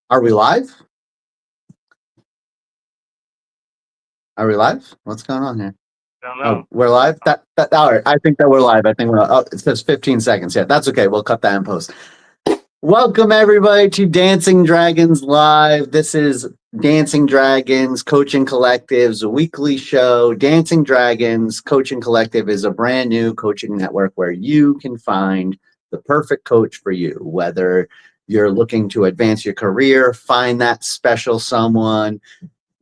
Are we live? Are we live? What's going on here? Don't Oh, know. we're live. That all right. I think that we're live. I think we're. Oh, it says 15 seconds. Yeah, that's okay. We'll cut that in post. Welcome everybody to Dancing Dragons Live. This is Dancing Dragons Coaching Collective's weekly show. Dancing Dragons Coaching Collective is a brand new coaching network where you can find the perfect coach for you, whether you're looking to advance your career, find that special someone,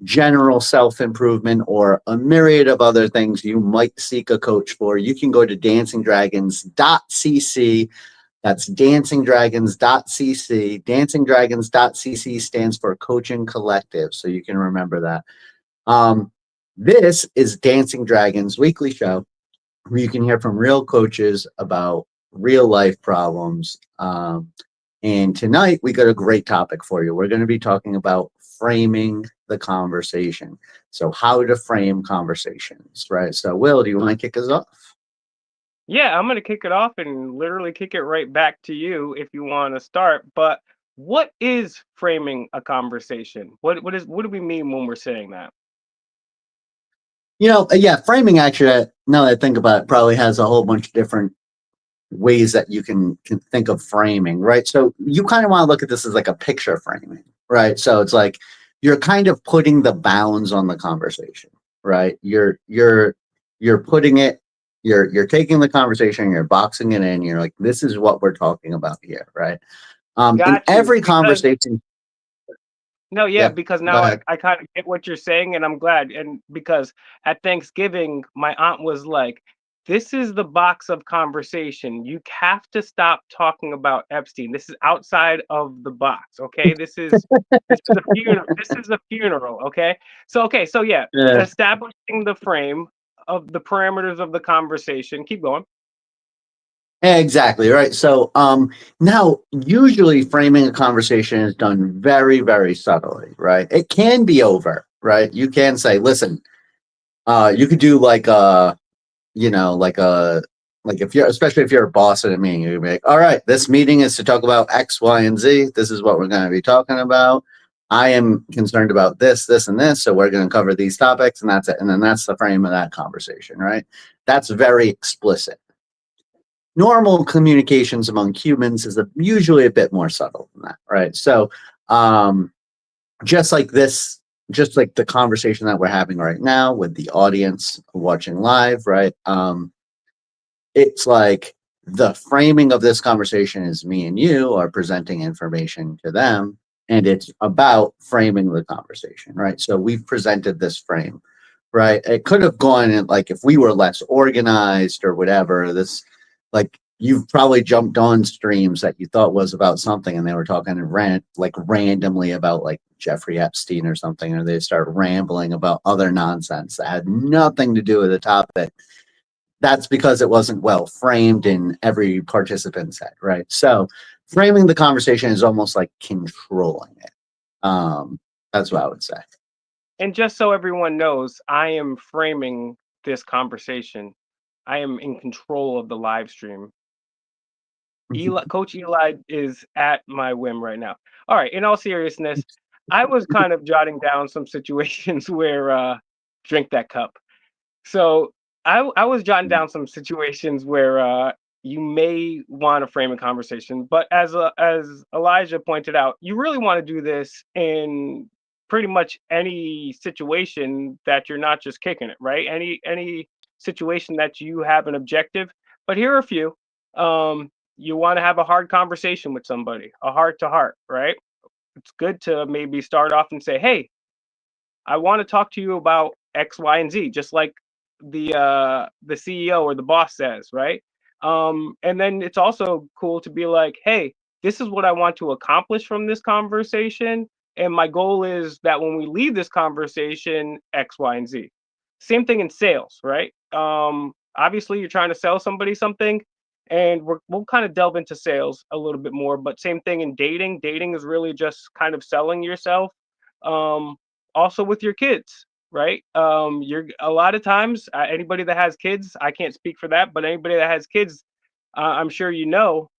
general self improvement, or a myriad of other things you might seek a coach for. You can go to DancingDragons.cc. That's DancingDragons.cc. DancingDragons.cc stands for Coaching Collective, so you can remember that. Um, this is Dancing Dragons weekly show where you can hear from real coaches about real life problems. And tonight we got a great topic for you. We're going to be talking about framing the conversation. So, how to frame conversations, right? So, Will, do you want to kick us off? Yeah, I'm gonna kick it off and literally kick it right back to you if you want to start. But what is framing a conversation? What do we mean when we're saying that? Yeah, framing actually, now that I think about it, probably has a whole bunch of different ways that you can think of framing, right? So you kind of want to look at this as like a picture framing, right? So it's like you're kind of putting the bounds on the conversation, right? You're putting it, you're taking the conversation, you're boxing it in, you're like, this is what we're talking about here, right? In Got you. every Because conversation, no, yeah, yeah, because go now I, ahead. I kind of get what you're saying, and I'm glad. And because at Thanksgiving, my aunt was like, "This is the box of conversation. You have to stop talking about Epstein. This is outside of the box, okay? This is a funeral. This is a funeral, okay? So yeah, Yeah. establishing the frame of the parameters of the conversation. Keep going. Exactly, right. So now usually framing a conversation is done very, very subtly, right? It can be over, right? You can say, listen, you could do like you know, like a like if you're especially if you're a boss at a meeting, you'd be like, all right, this meeting is to talk about X, Y, and Z. This is what we're gonna be talking about. I am concerned about this, this, and this. So we're gonna cover these topics, and that's it. And then that's the frame of that conversation, right? That's very explicit. Normal communications among humans is usually a bit more subtle than that, right? So, um, just like this, just like the conversation that we're having right now with the audience watching live, right? It's like the framing of this conversation is me and you are presenting information to them, and it's about framing the conversation, right? So we've presented this frame, right? It could have gone in like if we were less organized or whatever. This, like, you've probably jumped on streams that you thought was about something, and they were talking like randomly about like Jeffrey Epstein or something, or they start rambling about other nonsense that had nothing to do with the topic. That's because it wasn't well framed in every participant's head, right? So framing the conversation is almost like controlling it. That's what I would say. And just so everyone knows, I am framing this conversation. I am in control of the live stream. Coach Eli is at my whim right now. All right, in all seriousness, I was kind of jotting down some situations where drink that cup. So I was jotting down some situations where you may want to frame a conversation, but as Elijah pointed out, you really want to do this in pretty much any situation that you're not just kicking it, right? Any situation that you have an objective. But here are a few. You want to have a hard conversation with somebody, a heart to heart, right? It's good to maybe start off and say, "Hey, I want to talk to you about X, Y, and Z," just like the CEO or the boss says, right? And then it's also cool to be like, "Hey, this is what I want to accomplish from this conversation, and my goal is that when we leave this conversation, X, Y, and Z." Same thing in sales, right? Obviously, you're trying to sell somebody something, and we'll kind of delve into sales a little bit more. But same thing in dating. Dating is really just kind of selling yourself. Um, Also with your kids, right? You're a lot of times anybody that has kids, I can't speak for that, but anybody that has kids, I'm sure you know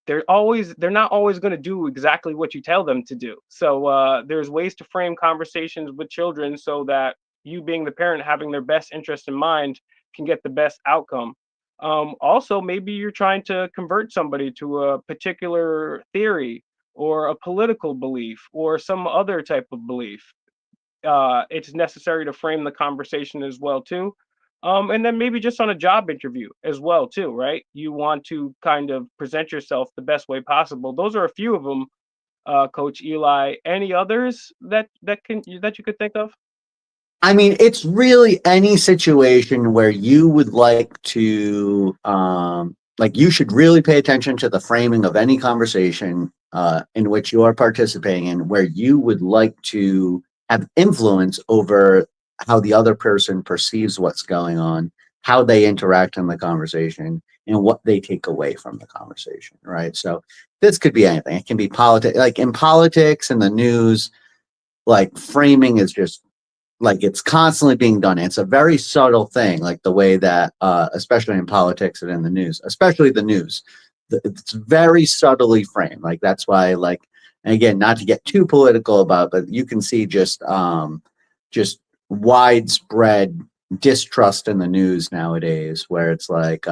they're not always going to do exactly what you tell them to do. So there's ways to frame conversations with children so that you, being the parent, having their best interest in mind, can get the best outcome. Also, maybe you're trying to convert somebody to a particular theory or a political belief or some other type of belief. It's necessary to frame the conversation as well too. And then maybe just on a job interview as well too, right? You want to kind of present yourself the best way possible. Those are a few of them, Coach Eli. Any others that you could think of? I mean, it's really any situation where you would like to, like, you should really pay attention to the framing of any conversation in which you are participating in, where you would like to have influence over how the other person perceives what's going on, how they interact in the conversation, and what they take away from the conversation, right? So this could be anything. It can be politics, like in politics and the news, like framing is just like it's constantly being done. It's a very subtle thing, like the way that, especially in politics and in the news, especially the news, it's very subtly framed. Like that's why, like, and again, not to get too political about, but you can see just widespread distrust in the news nowadays, where it's like,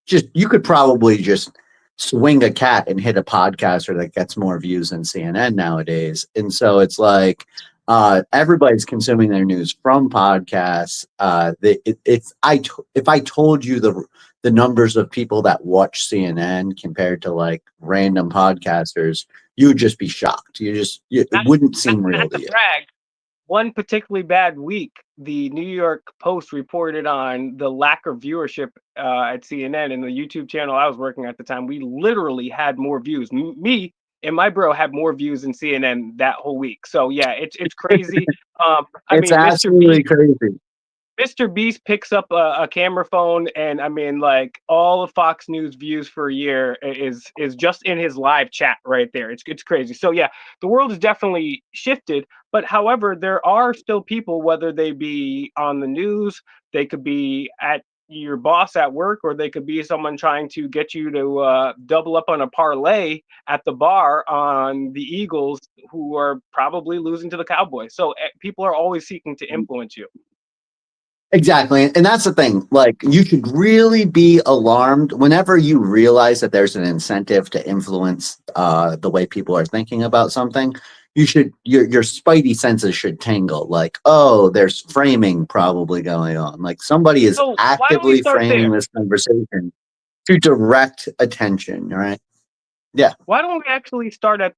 just you could probably just swing a cat and hit a podcaster that gets more views than CNN nowadays. And so it's like everybody's consuming their news from podcasts. If I told you the numbers of people that watch CNN compared to like random podcasters, you would just be shocked. It Not, wouldn't seem real not to to you. brag, one particularly bad week, the New York Post reported on the lack of viewership at CNN and the YouTube channel I was working at the time. We literally had more views. Me and my bro had more views than CNN that whole week. So yeah, it's crazy. I It's mean, Mr. Beast absolutely crazy. Mr. Beast picks up a camera phone, and I mean, like all of Fox News views for a year is just in his live chat right there. It's crazy. So yeah, the world has definitely shifted. But however, there are still people, whether they be on the news, they could be at your boss at work, or they could be someone trying to get you to double up on a parlay at the bar on the Eagles, who are probably losing to the Cowboys. So people are always seeking to influence you. Exactly. And that's the thing. Like, you should really be alarmed whenever you realize that there's an incentive to influence the way people are thinking about something. Your spidey senses should tingle. Like, oh, there's framing probably going on. Like, somebody is So why don't we actively start framing there? this conversation to direct attention, right? Yeah. Why don't we actually start at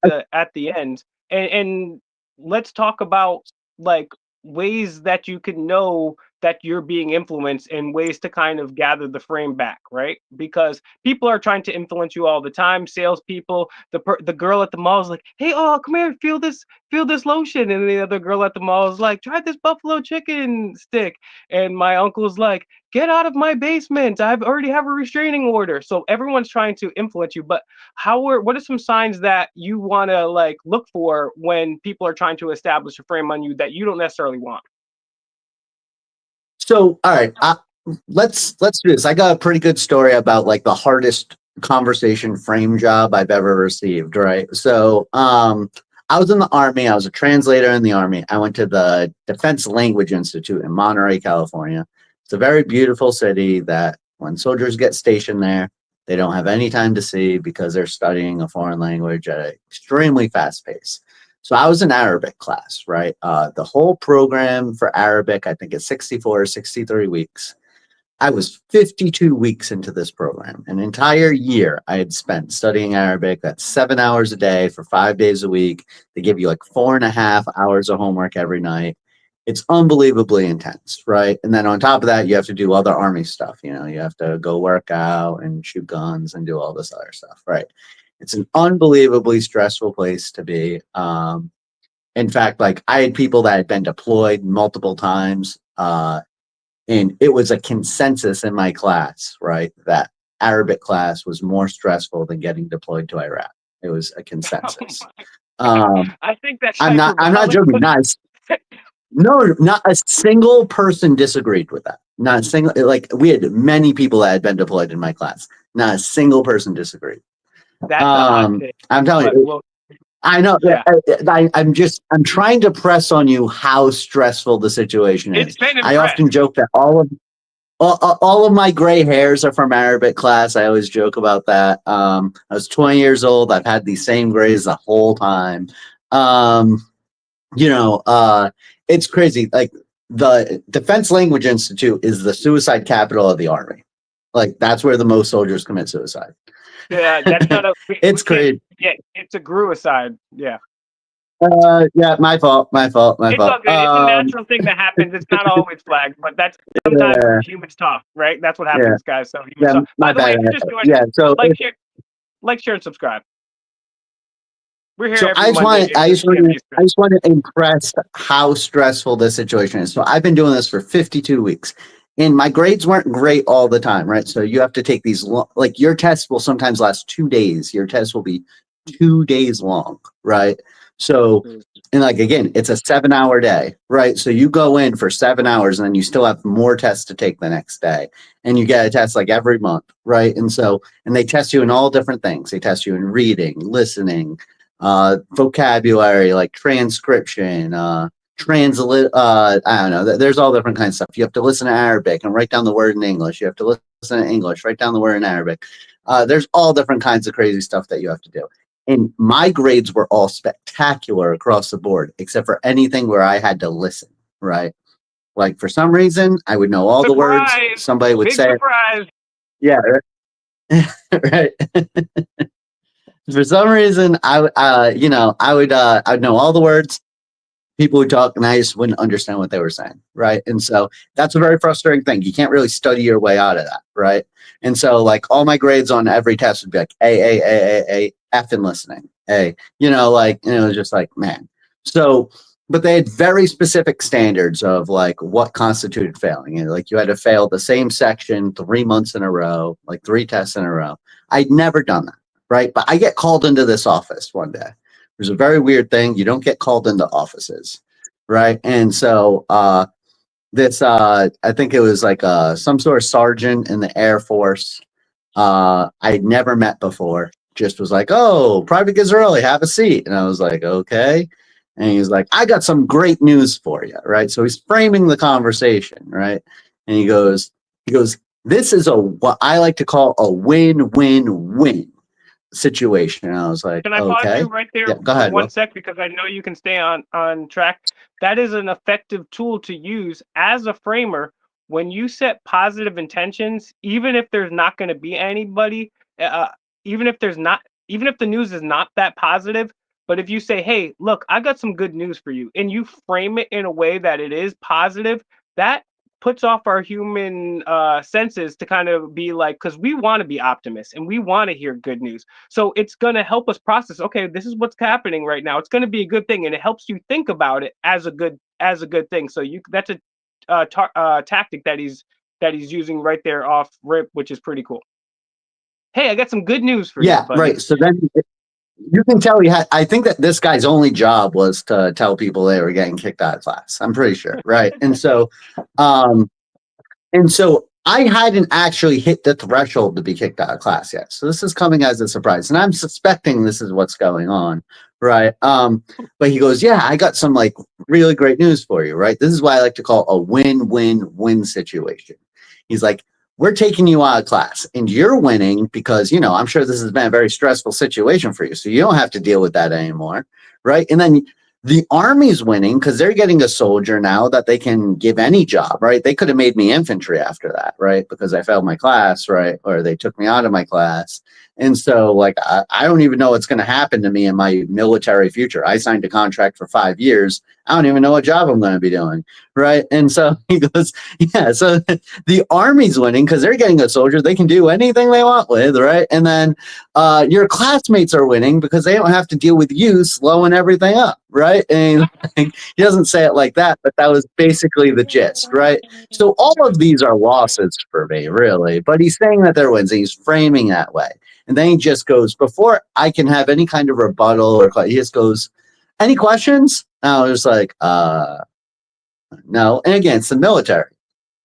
the end, and let's talk about like ways that you can know that you're being influenced and ways to kind of gather the frame back, right? Because people are trying to influence you all the time. Salespeople, the girl at the mall is like, "Hey, oh, come here, feel this lotion," and the other girl at the mall is like, "Try this buffalo chicken stick," and my uncle's like, "Get out of my basement! I've already have a restraining order." So everyone's trying to influence you, but what are some signs that you want to like look for when people are trying to establish a frame on you that you don't necessarily want? So, all right, let's do this. I got a pretty good story about like the hardest conversation frame job I've ever received. Right. So, I was in the Army. I was a translator in the Army. I went to the Defense Language Institute in Monterey, California. It's a very beautiful city that when soldiers get stationed there, they don't have any time to see because they're studying a foreign language at an extremely fast pace. So I was in Arabic class, right? The whole program for Arabic, I think it's 64 or 63 weeks. I was 52 weeks into this program. An entire year I had spent studying Arabic. That's 7 hours a day for 5 days a week. They give you like 4.5 hours of homework every night. It's unbelievably intense, right? And then on top of that, you have to do other army stuff. You have to go work out and shoot guns and do all this other stuff, right? It's an unbelievably stressful place to be. In fact, like I had people that had been deployed multiple times, and it was a consensus in my class, right, that Arabic class was more stressful than getting deployed to Iraq. It was a consensus. Um, I think that's I'm not hyperbolic, joking. but Nice. No, not a single person disagreed with that. Not a single, like we had many people that had been deployed in my class. Not a single person disagreed. That's a hot take. I'm telling But you, well, I know. yeah, I'm trying to press on you how stressful the situation it's is. been I impressed. often joke that all of my gray hairs are from Arabic class. I always joke about that. I was 20 years old. I've had these same grays the whole time. Um, it's crazy. Like the Defense Language Institute is the suicide capital of the Army. Like that's where the most soldiers commit suicide. Yeah, that's not a. It's crazy. Yeah, it's a GRU aside. Yeah. Yeah, my fault. My fault. My It's all fault. good. It's a natural thing that happens. It's not always flagged, but that's sometimes humans talk, right? That's what Yeah, happens, guys. So humans yeah, talk. By my the way, bad. if you're just joining, Yeah, so share, and subscribe. We're here so every Monday. I just 8 p.m. Eastern. want to impress how stressful this situation is. So I've been doing this for 52 weeks, and my grades weren't great all the time, right? So you have to take these like your test will sometimes last 2 days. Your test will be 2 days long, right? So and like again, it's a 7 hour day, right? So you go in for 7 hours and then you still have more tests to take the next day. And you get a test like every month, right? And they test you in all different things. They test you in reading, listening, vocabulary, like transcription, translate, I don't know. There's all different kinds of stuff. You have to listen to Arabic and write down the word in English. You have to listen to English, write down the word in Arabic. There's all different kinds of crazy stuff that you have to do. And my grades were all spectacular across the board, except for anything where I had to listen, right? Like for some reason, I would know all the words. Surprise! Somebody would Big say, surprise! yeah, right. For some reason, I'd know all the words. People would talk, and I just wouldn't understand what they were saying, right? And so that's a very frustrating thing. You can't really study your way out of that, right? And so, like, all my grades on every test would be like A, F in listening, A, and it was just like, man. So, but they had very specific standards of like what constituted failing. And like you had to fail the same section 3 months in a row, like 3 tests in a row. I'd never done that, right? But I get called into this office one day. There's a very weird thing. You don't get called into offices, right? And so I think it was like some sort of sergeant in the Air Force. I'd never met before. Just was like, "Oh, Private Gizarelli, have a seat." And I was like, "Okay." And he's like, "I got some great news for you," right? So he's framing the conversation, right? And he goes, "This is what I like to call a win-win-win situation." And I was like, Can I pause okay. you right there Yeah, go for ahead, one Will. sec, because I know you can stay on track. That is an effective tool to use as a framer when you set positive intentions, even if there's not going to be anybody, even if the news is not that positive. But if you say, "Hey, look, I got some good news for you," and you frame it in a way that it is positive, that puts off our human senses to kind of be like, because we want to be optimists and we want to hear good news. So it's going to help us process, okay, this is what's happening right now. It's going to be a good thing, and it helps you think about it as a good thing. So that's a tactic that he's using right there off rip, which is pretty cool. Hey, I got some good news for you, Yeah, buddy. right. So then you can tell I think that this guy's only job was to tell people they were getting kicked out of class. I'm pretty sure, right? Um, and so I hadn't actually hit the threshold to be kicked out of class yet. So this is coming as a surprise. And I'm suspecting this is what's going on, right? But he goes, "Yeah, I got some like really great news for you, right? This is what I like to call a win-win-win situation." He's like, "We're taking you out of class and you're winning because, I'm sure this has been a very stressful situation for you. So you don't have to deal with that anymore, right? And then the Army's winning because they're getting a soldier now that they can give any job, right? They could have made me infantry after that, right? Because I failed my class, right? Or they took me out of my class. And so, like, I don't even know what's going to happen to me in my military future. I signed a contract for 5 years. I don't even know what job I'm going to be doing, right?" And so he goes, "Yeah, so the Army's winning because they're getting a soldier they can do anything they want with, right? And then your classmates are winning because they don't have to deal with you slowing everything up, right?" And he doesn't say it like that, but that was basically the gist, right? So all of these are losses for me, really. But he's saying that they're wins, and he's framing that way. And then he just goes, before I can have any kind of rebuttal, he just goes, "Any questions?" And I was like, no. And again, it's the military.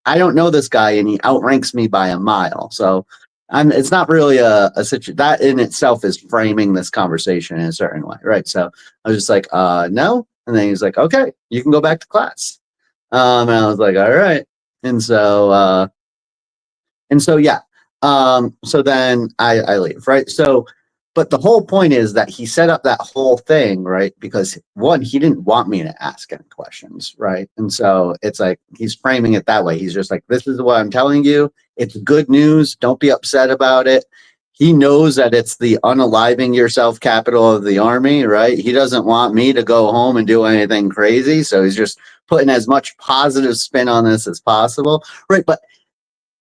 I don't know this guy and he outranks me by a mile. So it's not really a situation that in itself is framing this conversation in a certain way. Right. So I was just like, no. And then he's like, okay, you can go back to class. And I was like, all right. And so, yeah. So then I leave. Right. So, but the whole point is that he set up that whole thing, right? Because one, he didn't want me to ask any questions, right? And so it's like he's framing it that way. He's just like, this is what I'm telling you. It's good news. Don't be upset about it. He knows that it's the unaliving yourself capital of the army, right? He doesn't want me to go home and do anything crazy. So he's just putting as much positive spin on this as possible, right? But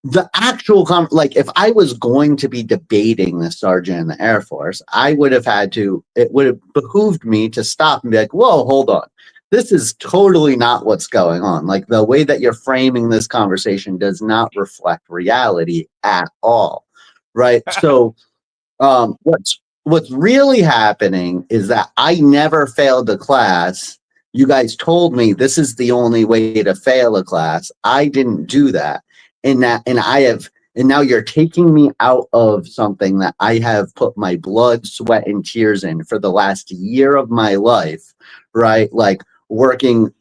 the actual like if I was going to be debating the sergeant in the Air Force, I would have had to, it would have behooved me to stop and be like, whoa, hold on. This is totally not what's going on. Like the way that you're framing this conversation does not reflect reality at all. Right. So what's really happening is that I never failed a class. You guys told me this is the only way to fail a class. I didn't do that. And now you're taking me out of something that I have put my blood, sweat, and tears in for the last year of my life, right? Like working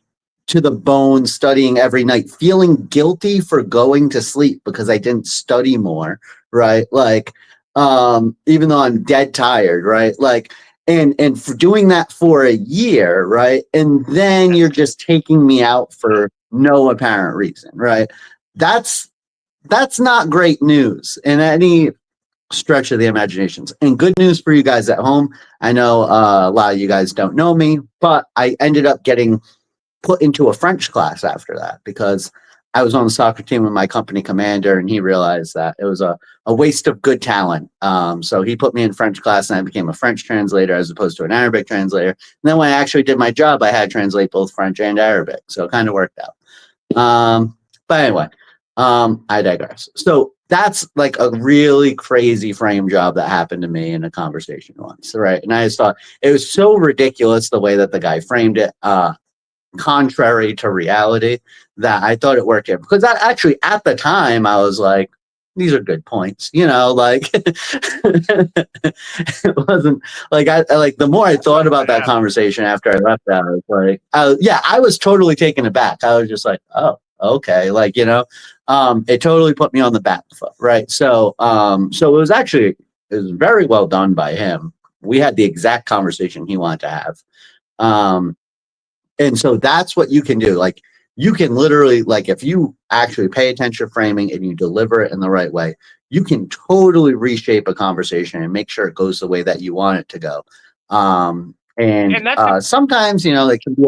to the bone, studying every night, feeling guilty for going to sleep because I didn't study more, right? Like, even though I'm dead tired, right? Like, and for doing that for a year, right? And then you're just taking me out for no apparent reason, right? That's not great news in any stretch of the imaginations. And good news for you guys at home. I know a lot of you guys don't know me, but I ended up getting put into a French class after that because I was on the soccer team with my company commander and he realized that it was a waste of good talent. So he put me in French class and I became a French translator as opposed to an Arabic translator. And then when I actually did my job, I had to translate both French and Arabic. So it kind of worked out. But anyway, I digress. So that's like a really crazy frame job that happened to me in a conversation once, right? And I just thought it was so ridiculous the way that the guy framed it, contrary to reality, that I thought it worked here. Because actually at the time I was like, these are good points, like it wasn't like I like the more I thought about that conversation after I left that, I was like, I was totally taken aback. I was just like, oh, okay, like it totally put me on the back foot, right? So so it was very well done by him. We had the exact conversation he wanted to have. And so that's what you can do. Like you can literally, like if you actually pay attention to framing and you deliver it in the right way, you can totally reshape a conversation and make sure it goes the way that you want it to go. Sometimes, it can be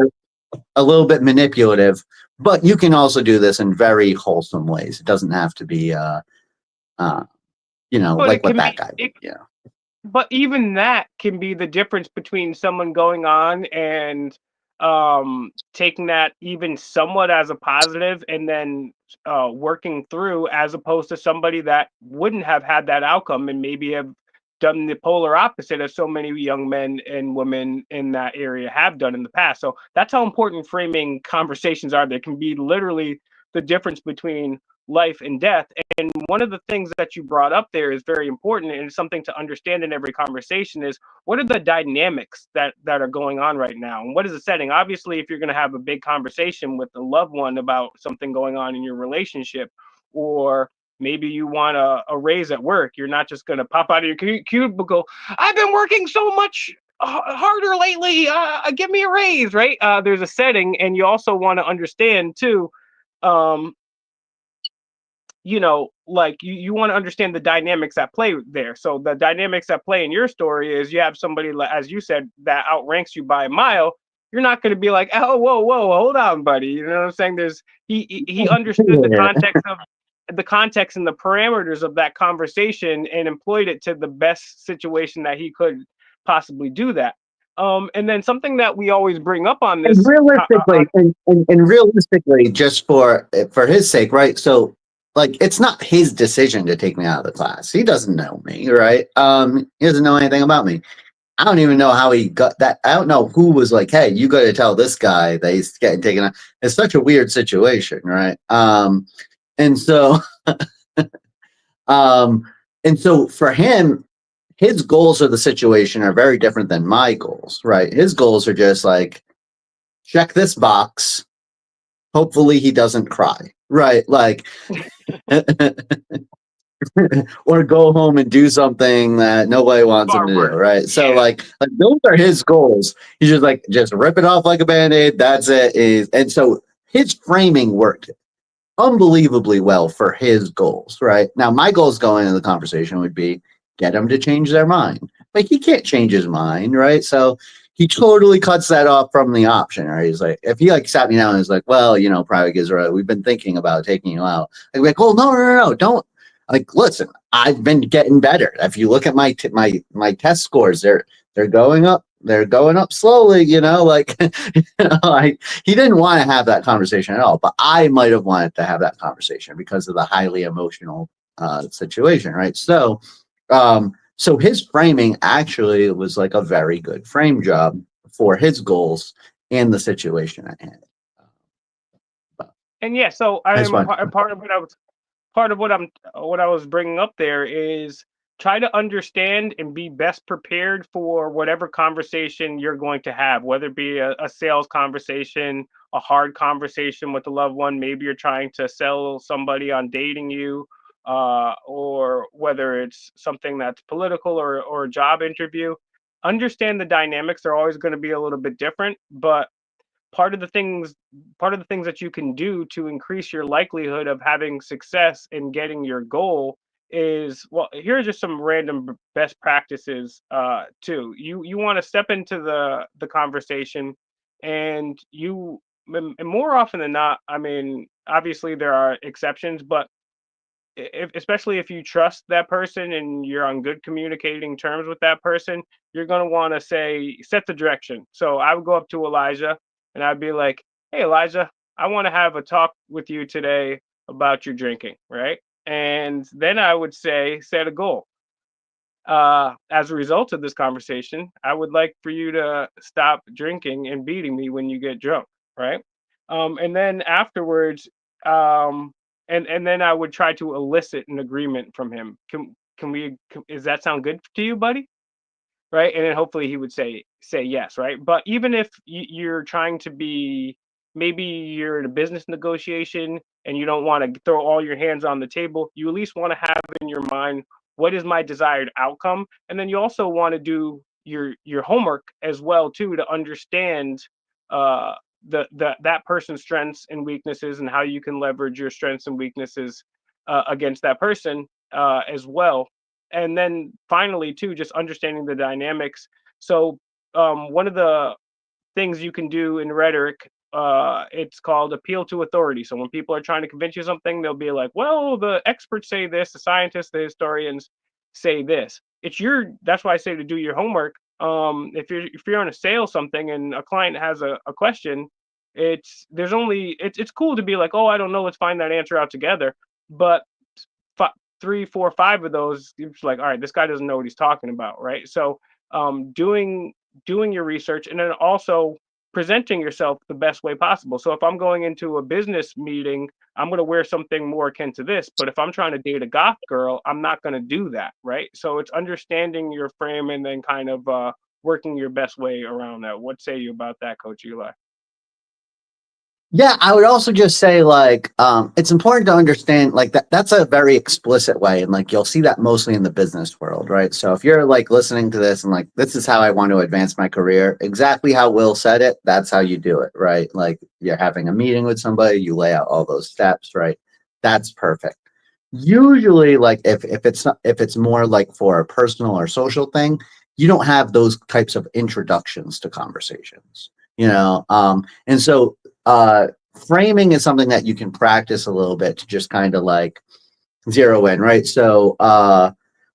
a little bit manipulative, but you can also do this in very wholesome ways. It doesn't have to be, like what that guy did. Yeah. But even that can be the difference between someone going on and taking that even somewhat as a positive and then working through, as opposed to somebody that wouldn't have had that outcome and maybe have done the polar opposite as so many young men and women in that area have done in the past. So that's how important framing conversations are. There can be literally the difference between life and death. And one of the things that you brought up there is very important and something to understand in every conversation is what are the dynamics that are going on right now? And what is the setting? Obviously, if you're going to have a big conversation with a loved one about something going on in your relationship, or maybe you want a raise at work, you're not just going to pop out of your cubicle. I've been working so much harder lately. Give me a raise, right? There's a setting, and you also want to understand too. Like you want to understand the dynamics at play there. So the dynamics at play in your story is you have somebody, as you said, that outranks you by a mile. You're not going to be like, oh, whoa, hold on, buddy. You know what I'm saying? He understood the context and the parameters of that conversation and employed it to the best situation that he could possibly do that. And then something that we always bring up on this, and realistically, just for his sake, right? So, like, it's not his decision to take me out of the class. He doesn't know me, right? He doesn't know anything about me. I don't even know how he got that. I don't know who was like, "Hey, you got to tell this guy that he's getting taken out." It's such a weird situation, right? And so, um, and so for him, his goals of the situation are very different than my goals, right? His goals are just like, check this box. Hopefully he doesn't cry, right? Like, or go home and do something that nobody wants him to do, Forward. right? So Yeah. like those are his goals. He's just like, just rip it off like a band-aid. That's it. And so his framing worked unbelievably well for his goals, right? Now, my goals going into the conversation would be get him to change their mind. Like he can't change his mind, right? So he totally cuts that off from the option, right? He's like, if he like sat me down and was like, well, you know, Private Gizra, we've been thinking about taking you out. I'd be like, oh, no, don't. Like, listen, I've been getting better. If you look at my test scores, they're going up. They're going up slowly, you know, like, you know, like he didn't want to have that conversation at all, but I might have wanted to have that conversation because of the highly emotional situation, right? So his framing actually was like a very good frame job for his goals and the situation at hand. And yeah, so I just I'm want part of what I was bringing up there is try to understand and be best prepared for whatever conversation you're going to have, whether it be a sales conversation, a hard conversation with a loved one. Maybe you're trying to sell somebody on dating you, or whether it's something that's political or a job interview. Understand the dynamics; they're always going to be a little bit different, but part of the things part of the things that you can do to increase your likelihood of having success in getting your goal is, well, here are just some random best practices. Too, you want to step into the conversation, and and more often than not, I mean, obviously there are exceptions, but especially if you trust that person and you're on good communicating terms with that person, you're going to want to say, set the direction. So I would go up to Elijah and I'd be like, hey, Elijah, I want to have a talk with you today about your drinking, right? And then I would say, set a goal. As a result of this conversation, I would like for you to stop drinking and beating me when you get drunk, right? And then afterwards, um, and then I would try to elicit an agreement from him. Does that sound good to you, buddy? Right? And then hopefully he would say yes, right? But even if you're trying to be, maybe you're in a business negotiation and you don't want to throw all your hands on the table, you at least want to have in your mind, what is my desired outcome? And then you also want to do your homework as well too, to understand uh that person's strengths and weaknesses, and how you can leverage your strengths and weaknesses against that person as well. And then finally too, just understanding the dynamics. So one of the things you can do in rhetoric, it's called appeal to authority. So when people are trying to convince you something, they'll be like, well, the experts say this, the scientists, the historians say this. That's why I say to do your homework. If you're on a sale something and a client has a question, it's cool to be like, oh, I don't know, let's find that answer out together. But fi- 3, 4, 5 of those, it's like, all right, this guy doesn't know what he's talking about, right? So doing your research, and then also presenting yourself the best way possible. So if I'm going into a business meeting, I'm going to wear something more akin to this. But if I'm trying to date a goth girl, I'm not going to do that, right? So it's understanding your frame and then kind of working your best way around that. What say you about that, Coach Eli? Yeah, I would also just say like it's important to understand like that's a very explicit way, and like you'll see that mostly in the business world, right? So if you're like listening to this and like this is how I want to advance my career, exactly how Will said it, that's how you do it, right? Like you're having a meeting with somebody, you lay out all those steps, right? That's perfect. Usually like if it's more like for a personal or social thing, you don't have those types of introductions to conversations, you know? And so uh framing is something that you can practice a little bit to just kind of like zero in, right? So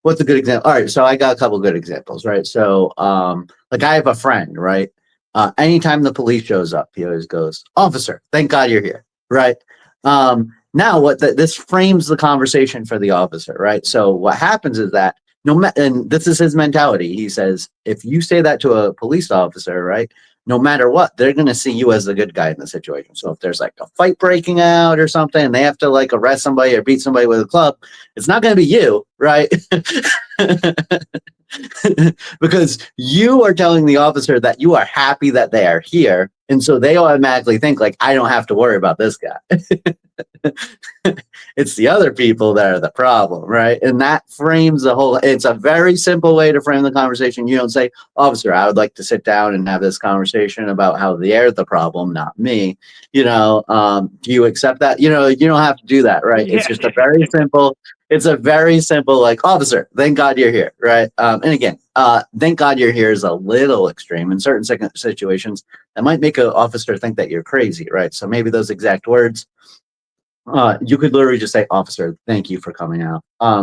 what's a good example? All right, so I got a couple good examples, right? So like I have a friend, right? Anytime the police shows up, he always goes, officer, thank God you're here, right? Now this frames the conversation for the officer, right? So what happens is that and this is his mentality. He says, if you say that to a police officer, right? no matter what, they're going to see you as the good guy in the situation. So if there's like a fight breaking out or something, and they have to like arrest somebody or beat somebody with a club, it's not going to be you, right? Because you are telling the officer that you are happy that they are here. And so they automatically think like, I don't have to worry about this guy. It's the other people that are the problem, right? And that frames the whole, it's a very simple way to frame the conversation. You don't say, officer, I would like to sit down and have this conversation about how they're the problem, not me. Do you accept that? You don't have to do that, right? It's just a very simple, it's a very simple, like, officer, thank God you're here, right? And again, thank God you're here is a little extreme. In certain situations, that might make an officer think that you're crazy, right? So maybe those exact words, you could literally just say, officer, thank you for coming out.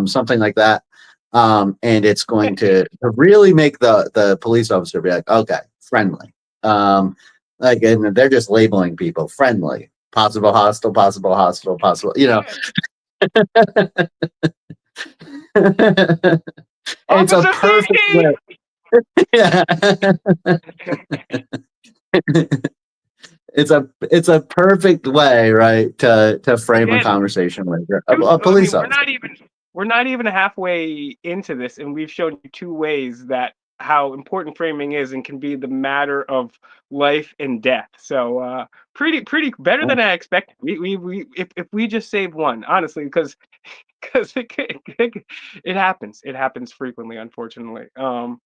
Something like that. And it's going to really make the police officer be like, okay, friendly. And they're just labeling people friendly, possible hostile, possible, It's a perfect way. Yeah. It's a perfect way, right, to frame a conversation with a police officer. We're not even halfway into this, and we've shown you two ways that how important framing is and can be the matter of life and death. So pretty better than I expected. If we just save one, honestly, because it happens frequently, unfortunately. And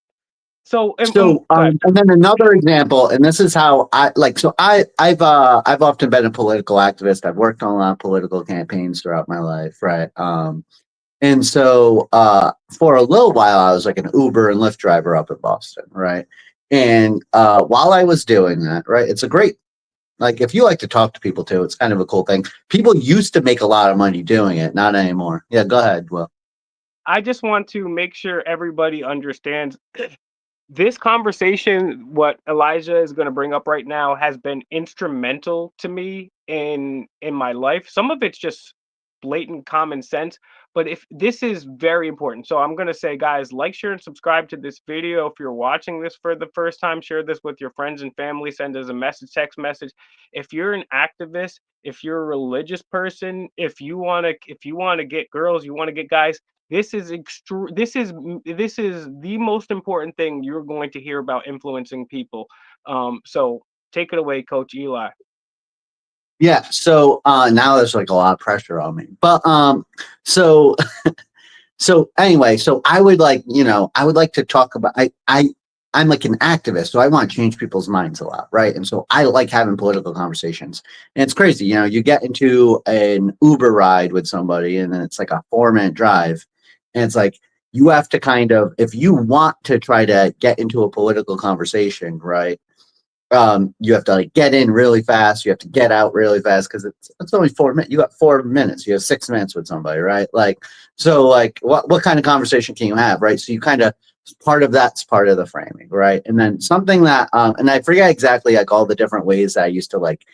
then another example, and this is how I've often been a political activist. I've worked on a lot of political campaigns throughout my life, right? And so for a little while, I was like an Uber and Lyft driver up in Boston, right? And while I was doing that, right, it's a great, like, if you like to talk to people too, it's kind of a cool thing. People used to make a lot of money doing it, not anymore. Yeah, go ahead, Will. I just want to make sure everybody understands this conversation, what Elijah is going to bring up right now, has been instrumental to me in my life. Some of it's just blatant common sense, but if this is very important. So I'm going to say, guys, like, share, and subscribe to this video. If you're watching this for the first time, share this with your friends and family. Send us a message, text message. If you're an activist, if you're a religious person, if you want to get girls, you want to get guys, this is the most important thing you're going to hear about influencing people. So take it away, Coach Eli. Yeah. So now there's like a lot of pressure on me, but so anyway, so I would like to talk about I'm like an activist, so I want to change people's minds a lot, right? And so I like having political conversations. And it's crazy, you get into an Uber ride with somebody, and then it's like a 4-minute drive, and it's like you have to kind of, if you want to try to get into a political conversation, right? You have to like get in really fast. You have to get out really fast because it's only 4 minutes. You got 4 minutes. You have 6 minutes with somebody, right? Like, so like what kind of conversation can you have, right? So you kind of, part of that's part of the framing, right? And then something that and I forget exactly like all the different ways that I used to like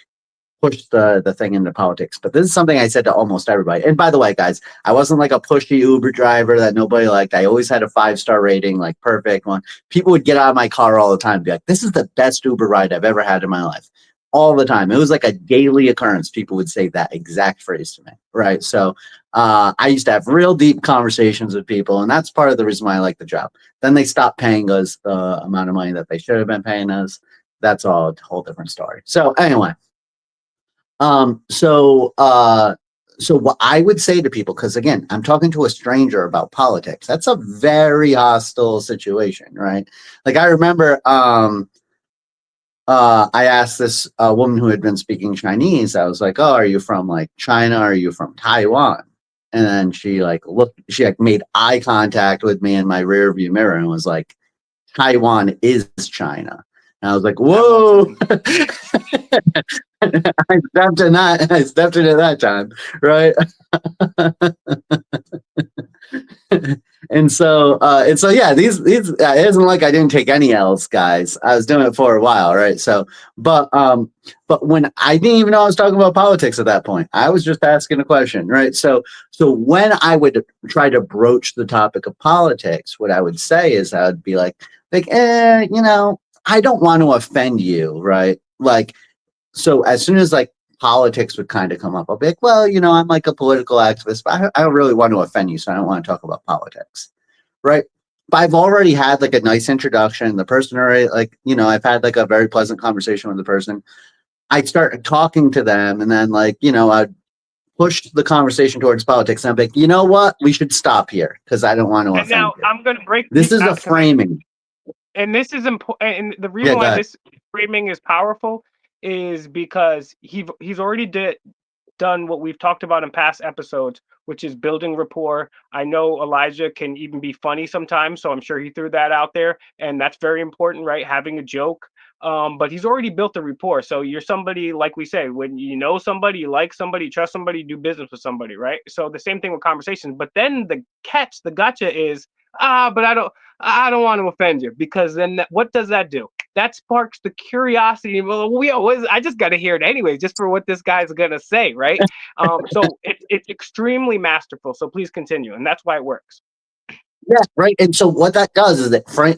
push the thing into politics, but this is something I said to almost everybody. And by the way, guys, I wasn't like a pushy Uber driver that nobody liked. I always had a 5-star rating, like perfect one. People would get out of my car all the time and be like, this is the best Uber ride I've ever had in my life. All the time. It was like a daily occurrence. People would say that exact phrase to me, right? So I used to have real deep conversations with people, and that's part of the reason why I like the job. Then they stopped paying us the amount of money that they should have been paying us. That's all a whole different story. So anyway, so what I would say to people, because again, I'm talking to a stranger about politics. That's a very hostile situation, right? Like I remember, I asked this woman who had been speaking Chinese. I was like, "Oh, are you from like China? Or are you from Taiwan?" And then she made eye contact with me in my rear view mirror and was like, "Taiwan is China." And I was like, "Whoa!" I stepped in it that time, right? And so yeah, these it isn't like I didn't take any L's, guys. I was doing it for a while, right? So, but when I didn't even know I was talking about politics at that point, I was just asking a question, right? So when I would try to broach the topic of politics, what I would say is I would be like, I don't want to offend you, right? Like, so as soon as like politics would kind of come up, I'll be like, well, I'm like a political activist, but I don't really want to offend you, so I don't want to talk about politics, right? But I've already had like a nice introduction. The person already, like, I've had like a very pleasant conversation with the person. I start talking to them, and then like, I'd push the conversation towards politics. And I'm like, you know what? We should stop here because I don't want to And offend now you. I'm going to break This is a framing. and this is important. And the Yeah, reason go why ahead. this framing is powerful is because he's already done what we've talked about in past episodes, which is building rapport. I know Elijah can even be funny sometimes, so I'm sure he threw that out there, and that's very important, right? Having a joke. But he's already built a rapport. So you're somebody, like we say, when you know somebody, you like somebody, you trust somebody, you do business with somebody, right? So the same thing with conversations. But then the catch, the gotcha is, but I don't want to offend you, because then what does that do? That sparks the curiosity. Well, I just got to hear it anyway, just for what this guy's gonna say, right? So it's extremely masterful. So please continue, and that's why it works. Yeah, right. And so what that does is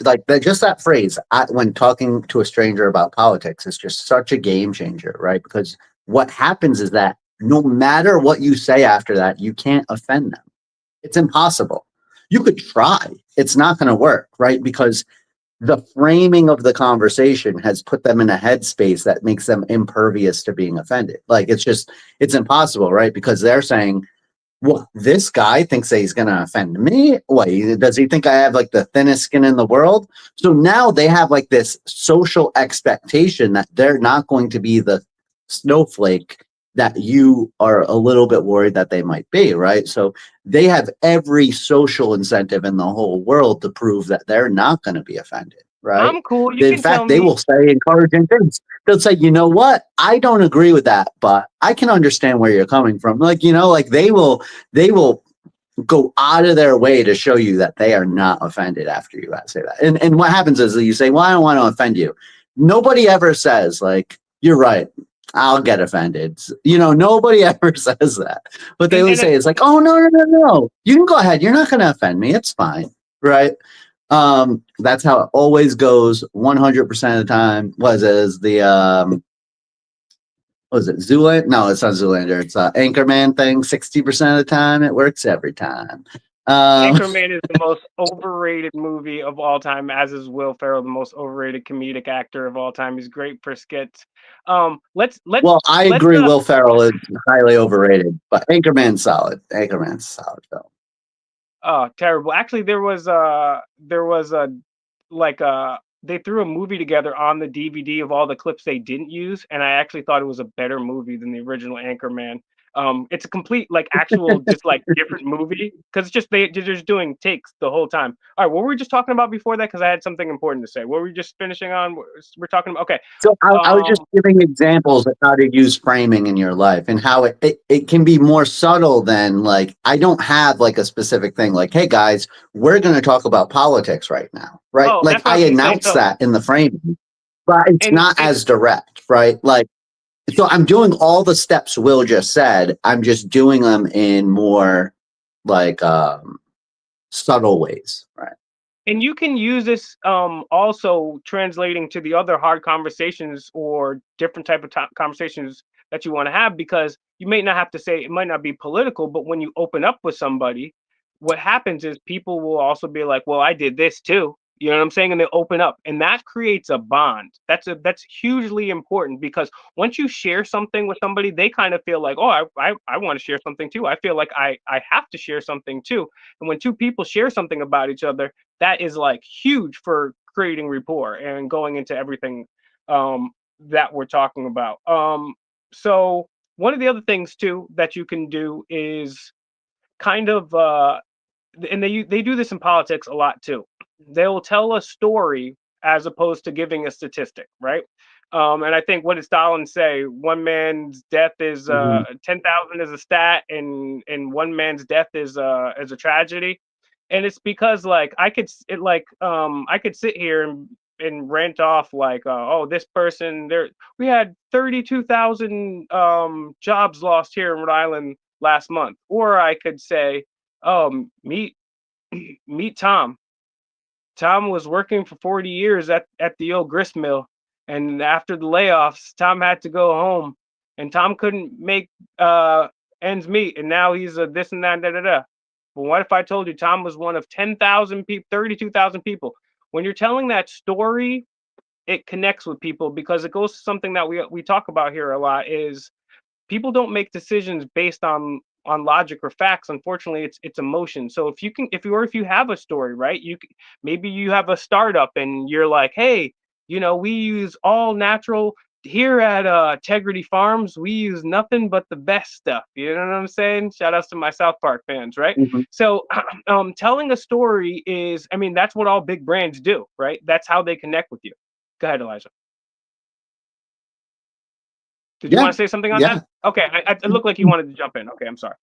like that, just that phrase, when talking to a stranger about politics, is just such a game changer, right? Because what happens is that no matter what you say after that, you can't offend them. It's impossible. You could try, it's not going to work, right? Because the framing of the conversation has put them in a headspace that makes them impervious to being offended. Like it's impossible, right? Because they're saying, well, this guy thinks that he's going to offend me. What, does he think I have like the thinnest skin in the world? So now they have like this social expectation that they're not going to be the snowflake that you are a little bit worried that they might be, right? So they have every social incentive in the whole world to prove that they're not going to be offended, right? I'm cool. You In can tell fact, they me. will say encouraging things. They'll say, you know what? I don't agree with that, but I can understand where you're coming from. Like, like they will go out of their way to show you that they are not offended after you say that. And what happens is that you say, well, I don't want to offend you. Nobody ever says like, you're right, I'll get offended. Nobody ever says that. But they And always say it's like, oh, no, no, no, no. You can go ahead. You're not going to offend me. It's fine. Right. That's how it always goes 100% of the time. Was it Zoolander? No, it's not Zoolander. It's Anchorman thing. 60% of the time, it works every time. Anchorman is the most overrated movie of all time, as is Will Ferrell, the most overrated comedic actor of all time. He's great for skits. Let's Well, I let's agree. Will Ferrell is highly overrated, but Anchorman's solid. Anchorman's a solid film. Oh, terrible. Actually, there was a like they threw a movie together on the DVD of all the clips they didn't use, and I actually thought it was a better movie than the original Anchorman. It's a complete like actual just like different movie, because it's just they're just doing takes the whole time. All right, what were we just talking about before that? Because I had something important to say. What were we just finishing on? We're talking about, okay. So I was just Um, giving examples of how to use framing in your life and how it can be more subtle than like, I don't have like a specific thing like, hey guys, we're going to talk about politics right now, right? oh, Like that's what I I was gonna say. announce So that in the framing, but it's and not and as direct, right? Like, so I'm doing all the steps Will just said. I'm just doing them in more like subtle ways, right? And you can use this also translating to the other hard conversations or different type of conversations that you want to have, because you may not have to say, it might not be political, but when you open up with somebody, what happens is people will also be like, well, I did this too. You know what I'm saying? And they open up, and that creates a bond. That's hugely important, because once you share something with somebody, they kind of feel like, oh, I want to share something too. I feel like I have to share something too. And when two people share something about each other, that is like huge for creating rapport and going into everything that we're talking about. So one of the other things too that you can do is kind of and they do this in politics a lot too. They'll tell a story as opposed to giving a statistic, right? And I think, what did Stalin say? One man's death is Mhm. 10,000 is a stat, and one man's death is a tragedy. And it's because like I could sit here and rant off like oh, this person there, we had 32,000 jobs lost here in Rhode Island last month. Or I could say, oh, meet Tom. Tom was working for 40 years at the old grist mill, and after the layoffs, Tom had to go home, and Tom couldn't make ends meet, and now he's a this and that, da da da. But what if I told you Tom was one of 10,000 people, 32,000 people? When you're telling that story, it connects with people because it goes to something that we talk about here a lot is people don't make decisions based on logic or facts. Unfortunately, it's emotion. So if you have a story, right, maybe you have a startup and you're like, hey, we use all natural here at Integrity Farms. We use nothing but the best stuff. You know what I'm saying? Shout outs to my South Park fans, right? Mhm. So telling a story is, I mean, that's what all big brands do, right? That's how they connect with you. Go ahead, Elijah. Did you Yeah, want to say something on yeah. that? Okay, it looked like you wanted to jump in. Okay, I'm sorry.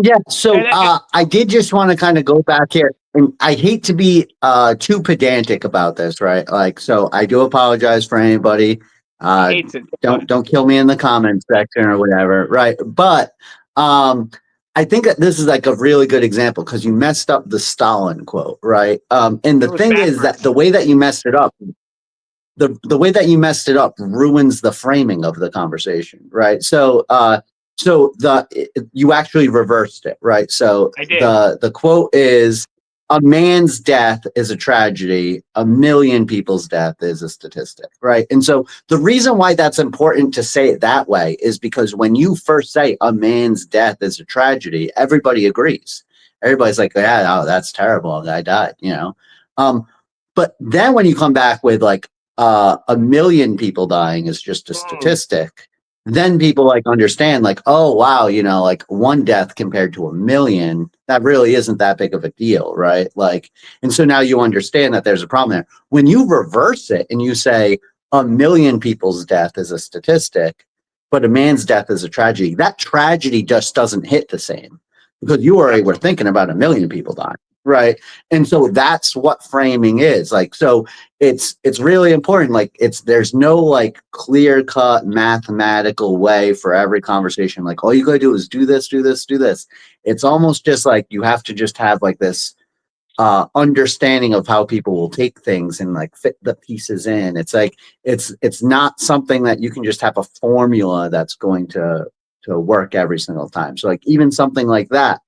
Yeah, so And I did just want to kind of go back here, and I hate to be too pedantic about this, right? Like, so I do apologize for anybody. he Uh, hates it. don't kill me in the comments section or whatever, right? But I think that this is like a really good example because you messed up the Stalin quote, right? And the It was thing is that backwards. the way that you messed it up, the way that you messed it up ruins the framing of the conversation, right? So you actually reversed it, right? So I did. the quote is, a man's death is a tragedy, a million people's death is a statistic, right? And so the reason why that's important to say it that way is because when you first say a man's death is a tragedy, everybody agrees. Everybody's like, yeah, oh, that's terrible, the guy died. But then when you come back with like a million people dying is just a Mm, statistic, then people like understand like, oh wow, like one death compared to a million, that really isn't that big of a deal, right? Like, and so now you understand that there's a problem there. When you reverse it and you say a million people's death is a statistic, but a man's death is a tragedy, that tragedy just doesn't hit the same because you already were absolutely. thinking about a million people dying, right? And so that's what framing is like. So it's really important. Like there's no like clear cut mathematical way for every conversation. Like all you gotta do is do this, do this, do this. It's almost just like you have to just have like this understanding of how people will take things and like fit the pieces in. It's like it's not something that you can just have a formula that's going to work every single time. So like even something like that,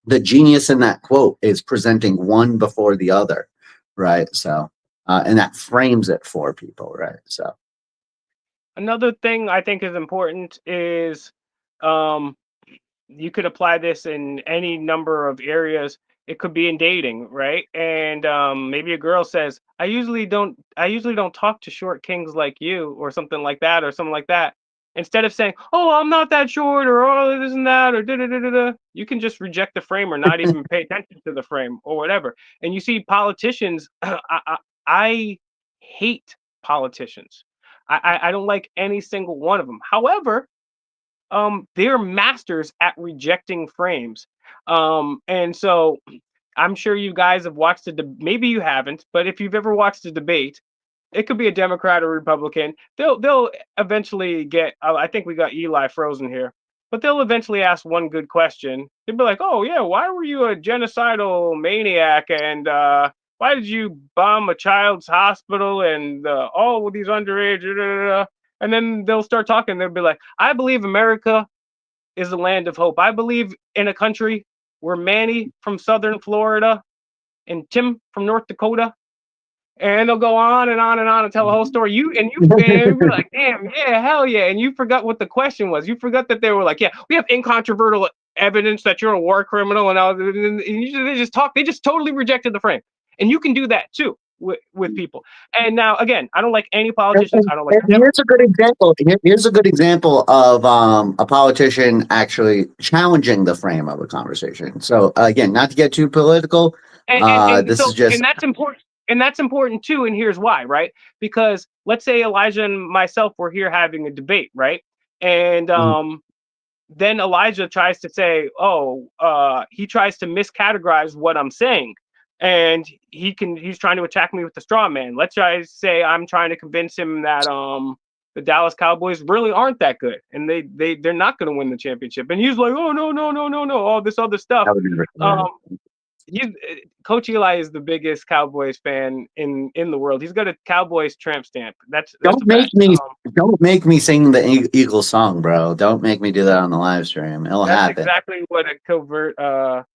the genius in that quote is presenting one before the other, right? So, and that frames it for people, right? So, Another thing I think is important is um, you could apply this in any number of areas. It could be in dating, right? And maybe a girl says, I usually don't talk to short kings like you," or something like that, or something like that. Instead of saying, "Oh, I'm not that short," or "Oh, this and that," or da da da da da, you can just reject the frame or not even pay attention to the frame or whatever. And you see politicians, I hate politicians. I don't like any single one of them. However, they're masters at rejecting frames. And so I'm sure you guys have watched maybe you haven't, but if you've ever watched a debate, it could be a Democrat or Republican. They'll eventually get. I think we got Eli frozen here, but they'll eventually ask one good question. They'll be like, "Oh yeah, why were you a genocidal maniac? And why did you bomb a child's hospital and all of these underage?" Da, da, da, da." And then they'll start talking. They'll be like, "I believe America is a land of hope. I believe in a country where Manny from Southern Florida and Tim from North Dakota," and they'll go on and on and on and tell the whole story. And you're like, "Damn, yeah, hell yeah!" And you forgot what the question was. You forgot that they were like, "Yeah, we have incontrovertible evidence that you're a war criminal," and all. And they just talk. They just totally rejected the frame. And you can do that too with people. And now again, I don't like any politicians. I don't like and the here's a good example. Here's a good example of a politician actually challenging the frame of a conversation. So again, not to get too political, and this is so just and that's important, too, and here's why, right? Because let's say Elijah and myself were here having a debate, right? And then Elijah tries to say, oh, he tries to miscategorize what I'm saying, and he's trying to attack me with the straw man. Let's try to say I'm trying to convince him that the Dallas Cowboys really aren't that good, and they're not going to win the championship. And he's like, "Oh no, no, no, no, no, all this other stuff." I would never say Um, that. Coach Eli is the biggest Cowboys fan in the world. He's got a Cowboys tramp stamp. That's Don't a make fact. me don't make me sing the Eagles song, bro. Don't make me do that on the live stream. It'll That's happen. exactly what a covert.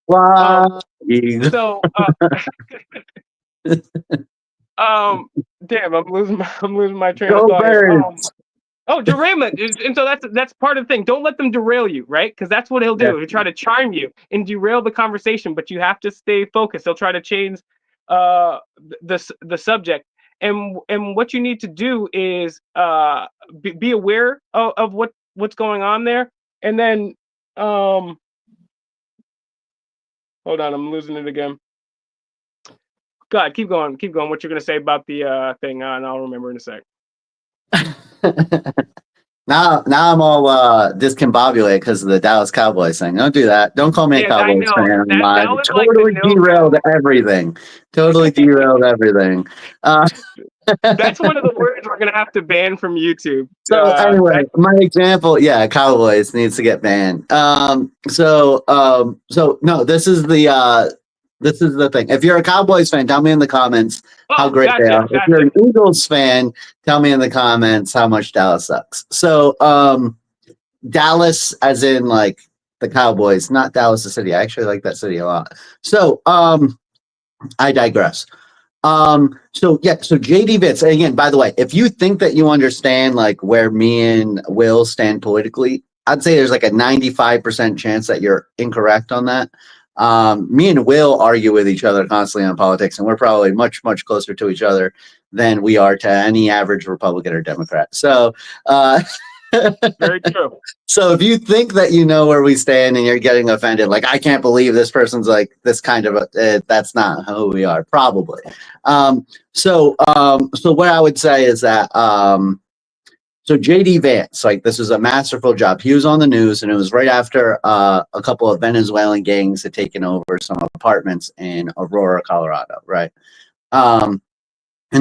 Wow. Eagles. So damn, I'm losing my train of Go thought here. Birds. Oh, derailment, and so that's part of the thing. Don't let them derail you, right? Because that's what he'll Yeah. do. He'll try to charm you and derail the conversation, but you have to stay focused. He'll try to change the subject, and what you need to do is be aware of what's going on there, and then hold on, I'm losing it again. God, keep going. What you're gonna say about the thing, and I'll remember in a sec. Now I'm all discombobulated because of the Dallas Cowboys thing. Don't do that. Don't call me a Cowboys fan on That live. was like the Totally derailed no-go. everything. Totally derailed everything. That's one of the words we're gonna have to ban from YouTube. So anyway, my example, yeah, Cowboys needs to get banned. So no, this is the thing. If you're a Cowboys fan, tell me in the comments how great they are. If you're an Eagles fan, tell me in the comments how much Dallas sucks. So Dallas, as in like the Cowboys, not Dallas the city. I actually like that city a lot. So I digress. So JD Vance, again, by the way, if you think that you understand like where me and Will stand politically, I'd say there's like a 95% chance that you're incorrect on that. Me and Will argue with each other constantly on politics, and we're probably much, much closer to each other than we are to any average Republican or Democrat. So very true. So if you think that you know where we stand and you're getting offended, like I can't believe this person's like this kind of that's not who we are, probably. So what I would say is that so JD Vance, like this was a masterful job. He was on the news, and it was right after a couple of Venezuelan gangs had taken over some apartments in Aurora, Colorado, right? And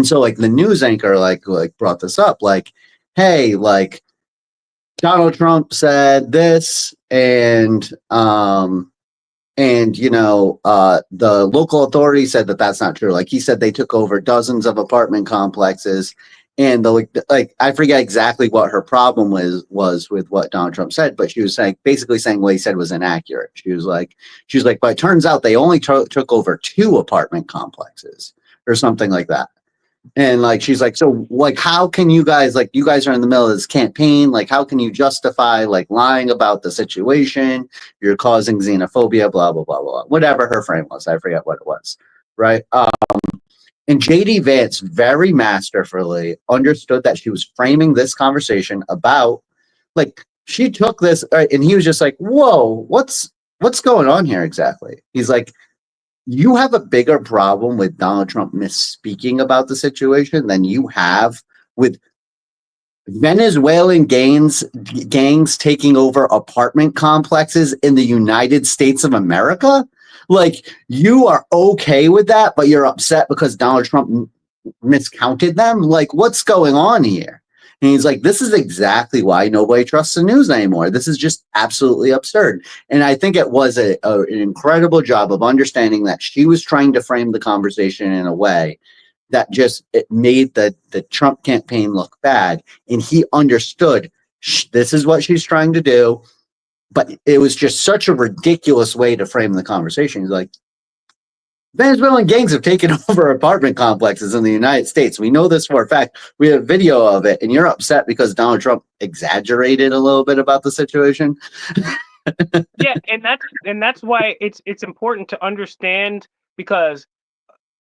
so like the news anchor like brought this up, like, hey, like Donald Trump said this, and you know, the local authority said that that's not true. Like he said, they took over dozens of apartment complexes, and like I forget exactly what her problem was with what Donald Trump said, but she was basically saying what he said was inaccurate. She was like, but it turns out they only took over 2 apartment complexes or something like that. And like she's like, so like how can you guys, like you guys are in the middle of this campaign, like how can you justify like lying about the situation? You're causing xenophobia, blah blah blah blah, whatever her frame was. I forget what it was, right? And JD Vance very masterfully understood that she was framing this conversation about like she took this and he was just like, whoa, what's going on here exactly? He's like, you have a bigger problem with Donald Trump misspeaking about the situation than you have with Venezuelan gangs taking over apartment complexes in the United States of America. Like you are okay with that, but you're upset because Donald Trump miscounted them. Like what's going on here? And he's like, this is exactly why nobody trusts the news anymore. This is just absolutely absurd. And I think it was an incredible job of understanding that she was trying to frame the conversation in a way that just it made the Trump campaign look bad. And he understood this is what she's trying to do. But it was just such a ridiculous way to frame the conversation. He's like, Venezuelan gangs have taken over apartment complexes in the United States. We know this for a fact. We have video of it, and you're upset because Donald Trump exaggerated a little bit about the situation. Yeah, and that's why it's important to understand, because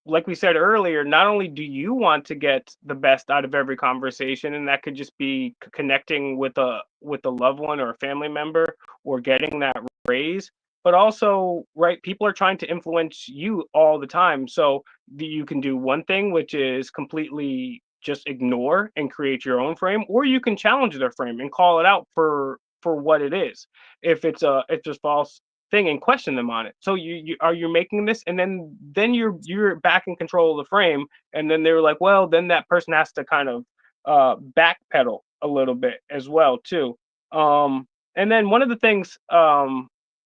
like we said earlier, not only do you want to get the best out of every conversation, and that could just be connecting with a loved one or a family member or getting that raise, but also, right, people are trying to influence you all the time. So you can do one thing, which is completely just ignore and create your own frame, or you can challenge their frame and call it out for what it is. If it's a false thing, and question them on it. So you are you making this, and then you're back in control of the frame, and then they're like, well, then that person has to kind of backpedal a little bit as well too. And then one of the things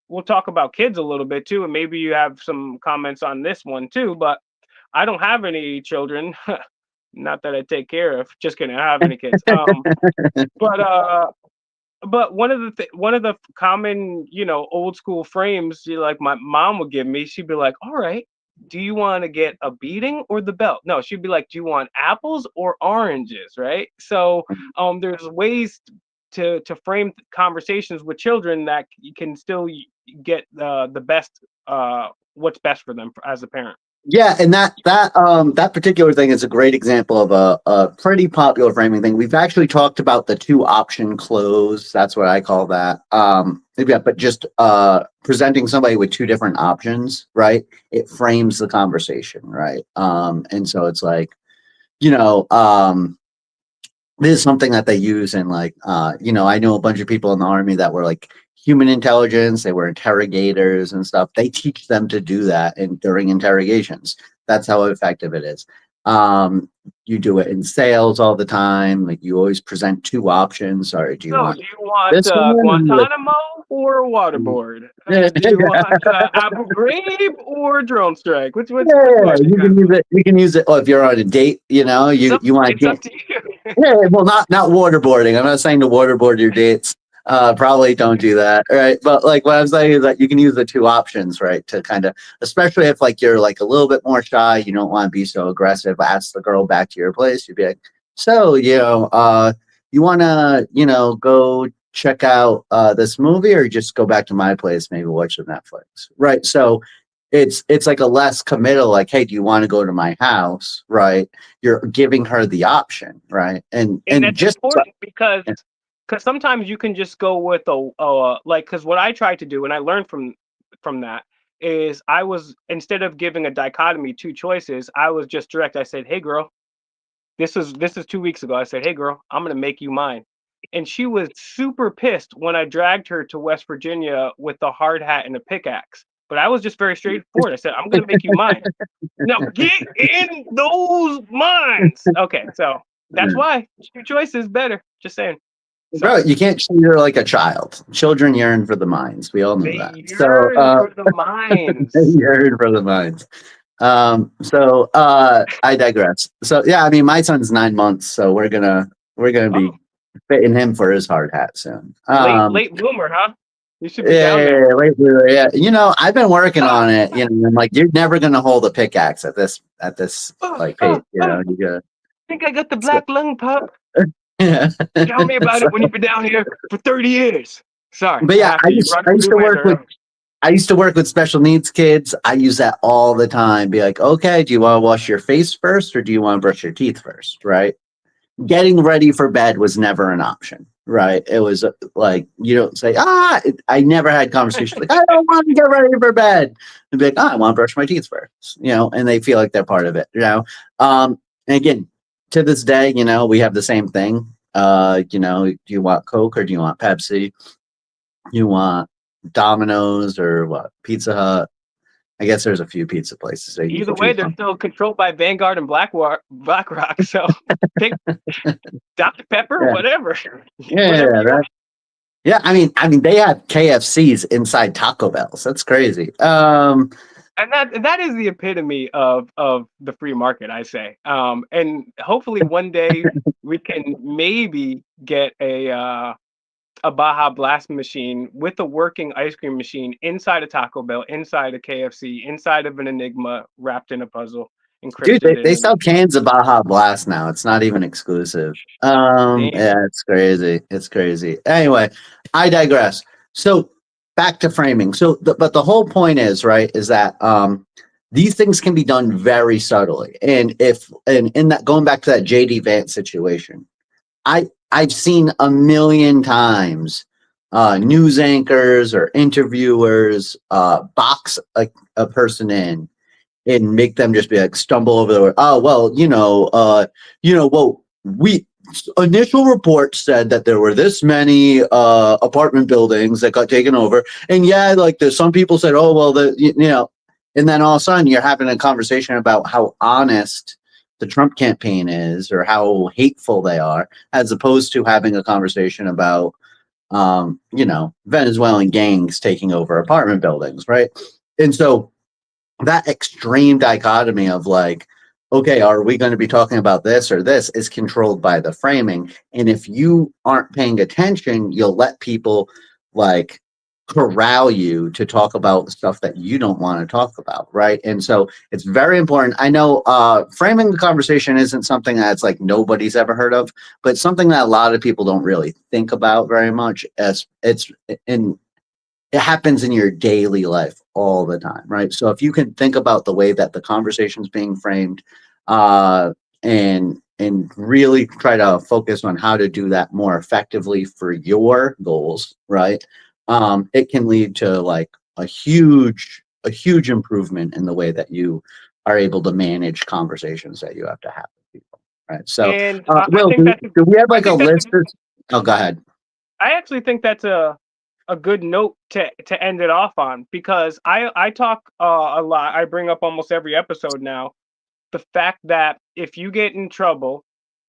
we'll talk about kids a little bit too, and maybe you have some comments on this one too. But I don't have any children. Not that I take care of. Just kidding. I don't have any kids. But one of the common, old school frames, like my mom would give me, she'd be like, "All right, do you want to get a beating or the belt?" No, she'd be like, "Do you want apples or oranges?" Right? So there's ways to frame conversations with children that you can still get the best what's best for them as a parent. Yeah, and that particular thing is a great example of a pretty popular framing thing. We've actually talked about the two option close. That's what I call that. Yeah, but just presenting somebody with two different options, right? It frames the conversation, right? And so it's like, you know, this is something that they use in like, I know a bunch of people in the army that were like human intelligence, they were interrogators and stuff. They teach them to do that during interrogations. That's how effective it is. You do it in sales all the time. Like you always present two options. Or do you So, want do you want this one? Guantanamo or waterboard? Yeah, Do you want Abu Ghraib or drone strike? Which yeah, one? you can use it. You can use it. Oh, if you're on a date, you want It's to up to you. yeah, well, not waterboarding. I'm not saying to waterboard your dates. Probably don't do that, right? But like what I'm saying is that you can use the two options, right? To kind of, especially if like you're like a little bit more shy, you don't want to be so aggressive. Ask the girl back to your place. You'd be like, so you want to go check out this movie, or just go back to my place, maybe watch some Netflix, right? So it's like a less committal, like, hey, do you want to go to my house, right? You're giving her the option, right? And That's just important because sometimes you can just go with like, because what I tried to do and I learned from that is I was, instead of giving a dichotomy, two choices, I was just direct. I said, "Hey girl, this is 2 weeks ago. I said, "Hey girl, I'm gonna make you mine." And she was super pissed when I dragged her to West Virginia with the hard hat and a pickaxe. But I was just very straightforward. I said, "I'm gonna make you mine. Now get in those mines." Okay, so that's why two choices better. Just saying. bro, So you can't treat her like a child. Children yearn for the minds. We all know that. they So yearn for the they mines. yearn for the minds. I digress. So yeah, I mean, my son's 9 months, so we're gonna be Oh, fitting him for his hard hat soon. late bloomer, huh? You should be down there. Yeah, wait, yeah. I've been working on it. I'm like, you're never gonna hold a pickaxe at this Oh, like pace. oh, oh. You gotta. I think I got the So, black lung, pup. yeah. Tell me about So- it when you've been down here for 30 years. Sorry, but I yeah, have I to used run I through used the to work with winter. I used to work with special needs kids. I use that all the time. Be like, okay, do you want to wash your face first, or do you want to brush your teeth first? Right. Getting ready for bed was never an option. Right. It was like, you don't say, I never had conversations like, I don't want to get ready for bed. And be like, I want to brush my teeth first, and they feel like they're part of it. And again, to this day, we have the same thing. Do you want Coke or do you want Pepsi? You want Domino's or what? Pizza Hut? I guess there's a few pizza places that you Either can way, choose they're from. still controlled by Vanguard and BlackRock. So pick Dr. Pepper, Yeah, whatever, yeah, whatever you want. yeah. I mean, they have KFCs inside Taco Bells. That's crazy. And that is the epitome of the free market, I say. And hopefully one day we can maybe get a Baja Blast machine with a working ice cream machine inside a Taco Bell, inside a KFC, inside of an Enigma, wrapped in a puzzle, Dude, encrypted they in sell cans of Baja Blast now. It's not even exclusive. damn. Yeah, it's crazy. It's crazy. Anyway, I digress. So back to framing. But the whole point is, right, is that these things can be done very subtly. And in that, going back to that JD Vance situation, I've seen a million times news anchors or interviewers box a person in and make them just be like stumble over the word. Oh well, well, we initial reports said that there were this many apartment buildings that got taken over, and yeah, like there's some people said, oh well, and then all of a sudden you're having a conversation about how honest the Trump campaign is or how hateful they are, as opposed to having a conversation about Venezuelan gangs taking over apartment buildings, right? And so that extreme dichotomy of like, okay, are we going to be talking about this or this is controlled by the framing. And if you aren't paying attention, you'll let people like corral you to talk about stuff that you don't want to talk about, right? And so it's very important. I know framing the conversation isn't something that's like nobody's ever heard of, but something that a lot of people don't really think about very much as it's in it happens in your daily life all the time, right? So if you can think about the way that the conversation is being framed, uh, and really try to focus on how to do that more effectively for your goals, right? It can lead to like a huge improvement in the way that you are able to manage conversations that you have to have with people, right? So, And I Will, think that's do we have I like a think that's list? Oh, go ahead. I actually think that's a good note to end it off on, because I talk a lot. I bring up almost every episode now the fact that if you get in trouble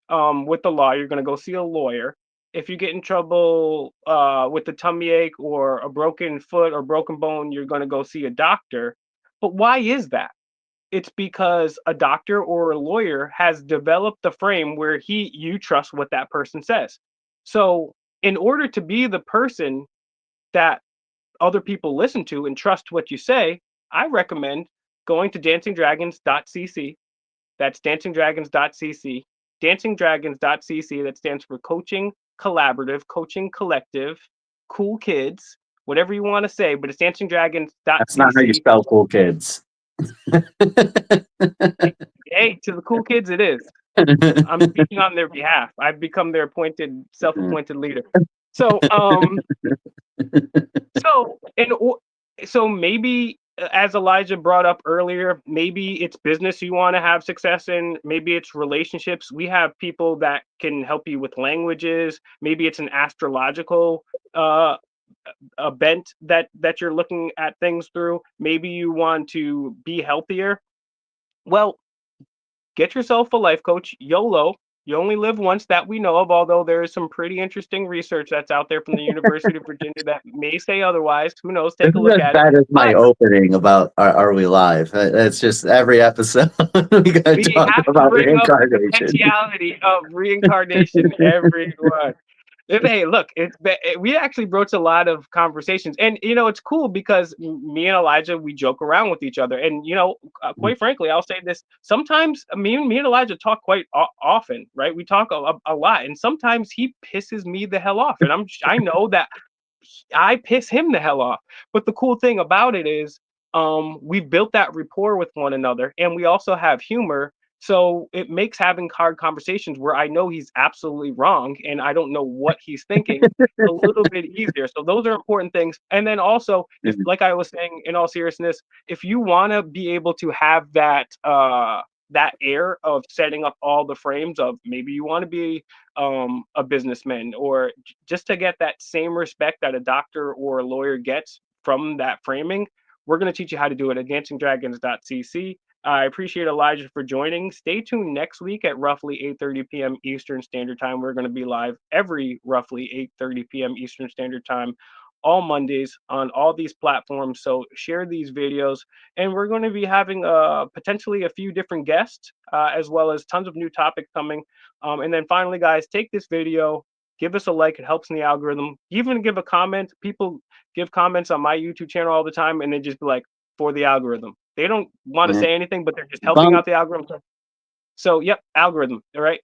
with the law, you're going to go see a lawyer. If you get in trouble with a tummy ache or a broken foot or broken bone, you're going to go see a doctor. But why is that? It's because a doctor or a lawyer has developed the frame where you trust what that person says. So in order to be the person that other people listen to and trust what you say, I recommend going to DancingDragons.cc. That's DancingDragons.cc. DancingDragons.cc, that stands for Coaching Collaborative, Coaching Collective, Cool Kids, whatever you want to say, but it's That's not how you DancingDragons.cc. spell cool kids. Hey, to the cool kids, it is. I'm speaking on their behalf. I've become their self-appointed leader. So, So, so maybe, as Elijah brought up earlier, maybe it's business you want to have success in. Maybe it's relationships. We have people that can help you with languages. Maybe it's an astrological uh, a bent that you're looking at things through. Maybe you want to be healthier. Well, get yourself a life coach. YOLO. You only live once, that we know of, although there is some pretty interesting research that's out there from the University of Virginia that may say otherwise. Who knows? This Take a is look as at it. bad as my But opening about Are We Live? It's just every episode we gotta we talk have to about bring up the reincarnation. potentiality of reincarnation, everyone. Hey, look, we actually broached a lot of conversations, and it's cool because me and Elijah, we joke around with each other, and quite frankly, I'll say this: sometimes me and Elijah talk quite often, right? We talk a lot, and sometimes he pisses me the hell off, and I know that I piss him the hell off. But the cool thing about it is, we've built that rapport with one another, and we also have humor. So it makes having hard conversations where I know he's absolutely wrong and I don't know what he's thinking a little bit easier. So those are important things. And then also, if, like I was saying, in all seriousness, if you want to be able to have that air of setting up all the frames of, maybe you want to be a businessman, or just to get that same respect that a doctor or a lawyer gets from that framing, we're going to teach you how to do it at DancingDragons.cc. I appreciate Elijah for joining. Stay tuned next week at roughly 8:30 p.m. Eastern Standard Time. We're going to be live every roughly 8:30 p.m. Eastern Standard Time, all Mondays on all these platforms. So share these videos, and we're going to be having potentially a few different guests, as well as tons of new topics coming. And then finally, guys, take this video, give us a like. It helps in the algorithm. Even give a comment. People give comments on my YouTube channel all the time, and they just be like, for the algorithm. They don't want to say anything, but they're just helping out the algorithm. So, yep, algorithm. All right.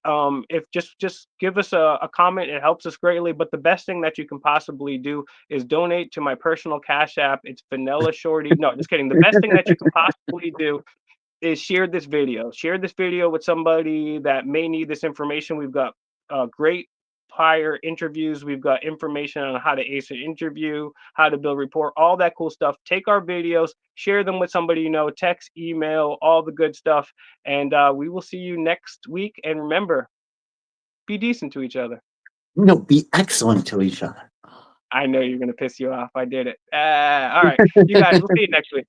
If just give us a comment, it helps us greatly. But the best thing that you can possibly do is donate to my personal Cash App. It's Vanilla Shorty. No, just kidding. The best thing that you can possibly do is share this video. Share this video with somebody that may need this information. We've got great prior interviews. We've got information on how to ace an interview, how to build rapport, all that cool stuff. Take our videos, share them with somebody you know, text, email, all the good stuff. And we will see you next week. And remember, be decent to each other. No, be excellent to each other. I know you're going to piss you off. I did it. All right. You guys, we'll see you next week.